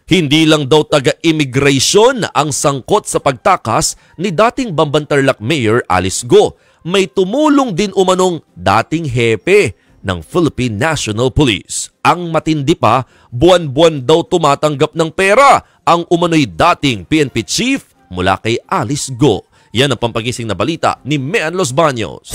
Hindi lang daw taga-immigration ang sangkot sa pagtakas ni dating Bambantarlac Mayor Alice Go. May tumulong din umanong dating hepe ng Philippine National Police. Ang matindi pa, buwan-buwan daw tumatanggap ng pera ang umano'y dating PNP chief mula kay Alice Go. Yan ang pampagising na balita ni Mean Los Baños.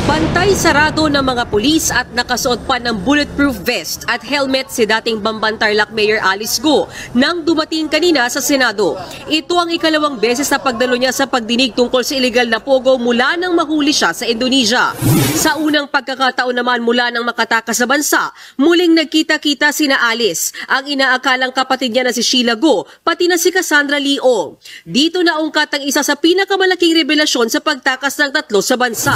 Bantay sarado ng mga pulis at nakasuot pa ng bulletproof vest at helmet si dating Bambantarlac Mayor Alice Go nang dumating kanina sa Senado. Ito ang ikalawang beses na pagdalo niya sa pagdinig tungkol sa illegal na pogo mula nang mahuli siya sa Indonesia. Sa unang pagkakataon naman mula nang makatakas sa bansa, muling nagkita-kita sina Alice, ang inaakalang kapatid niya na si Sheila Go, pati na si Cassandra Leong. Dito naungkat ang isa sa pinakamalaking revelasyon sa pagtakas ng tatlo sa bansa.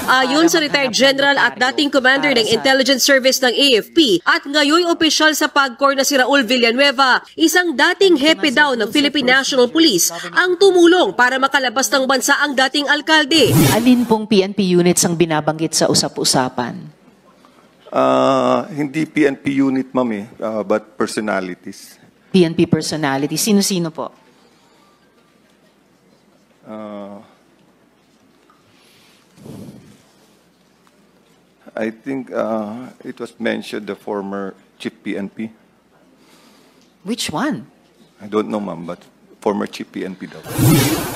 Ayon sa retired general at dating commander ng intelligence service ng AFP at ngayon opisyal sa PAGCOR na si Raul Villanueva, isang dating hepe daw ng Philippine National Police ang tumulong para makalabas ng bansa ang dating alkalde. Alin pong PNP units ang binabanggit sa usap-usapan? Hindi PNP unit, ma'am, but personalities. PNP personalities. Sino-sino po? I think it was mentioned the former chief PNP. Which one? I don't know, ma'am, but former chief PNP daw.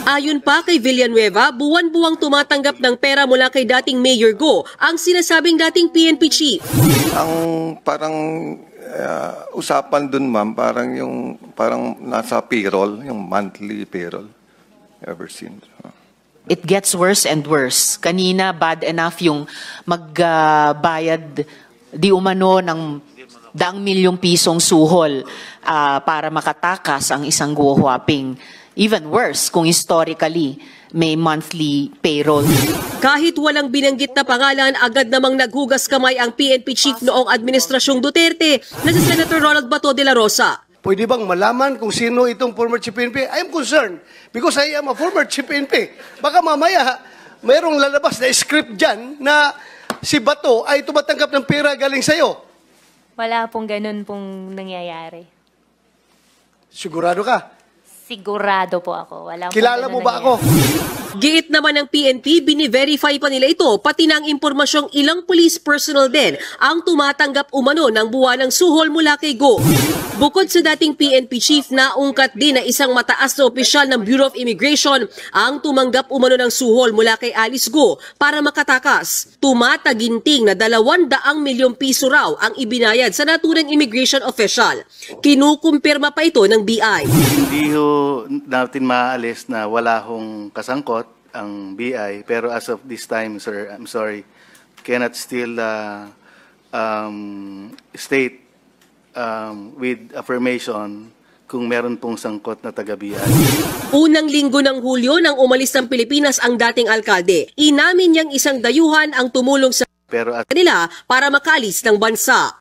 Ayon pa kay Villanueva, buwan-buwang tumatanggap ng pera mula kay dating Mayor Go ang sinasabing dating PNP chief. Ang parang usapan dun, ma'am, parang nasa payroll, yung monthly payroll. Ever since. It gets worse and worse. Kanina, bad enough yung magbayad di umano ng daang milyong pisong suhol para makatakas ang isang guwaping. Even worse kung historically may monthly payroll. Kahit walang binanggit na pangalan, agad namang naghugas kamay ang PNP chief noong administrasyong Duterte na si Senator Ronald Bato de la Rosa. Pwede bang malaman kung sino itong former chief PNP? I am concerned because I am a former chief PNP. Baka mamaya mayroong lalabas na script dyan na si Bato ay tumatanggap ng pera galing sa'yo. Wala pong ganun pong nangyayari. Sigurado ka? Sigurado po ako. Wala Kilala mo ba ako? Giit naman ng PNP, bini-verify pa nila ito, pati ng impormasyong ilang police personnel din ang tumatanggap umano ng buwanang suhol mula kay Go. Bukod sa dating PNP chief, naungkat din na isang mataas na opisyal ng Bureau of Immigration ang tumanggap umano ng suhol mula kay Alice Go para makatakas. Tumataginting na 200 milyong piso raw ang ibinayad sa naturang immigration official. Kinukumpirma pa ito ng BI. Hindi ho natin maalis na wala hong kasangkot ang BI, pero as of this time, sir, I'm sorry, cannot still state with affirmation kung meron pong sangkot na taga-BI. Unang linggo ng Hulyo nang umalis ng Pilipinas ang dating alkalde, inamin niyang isang dayuhan ang tumulong sa kanila para makaalis ng bansa.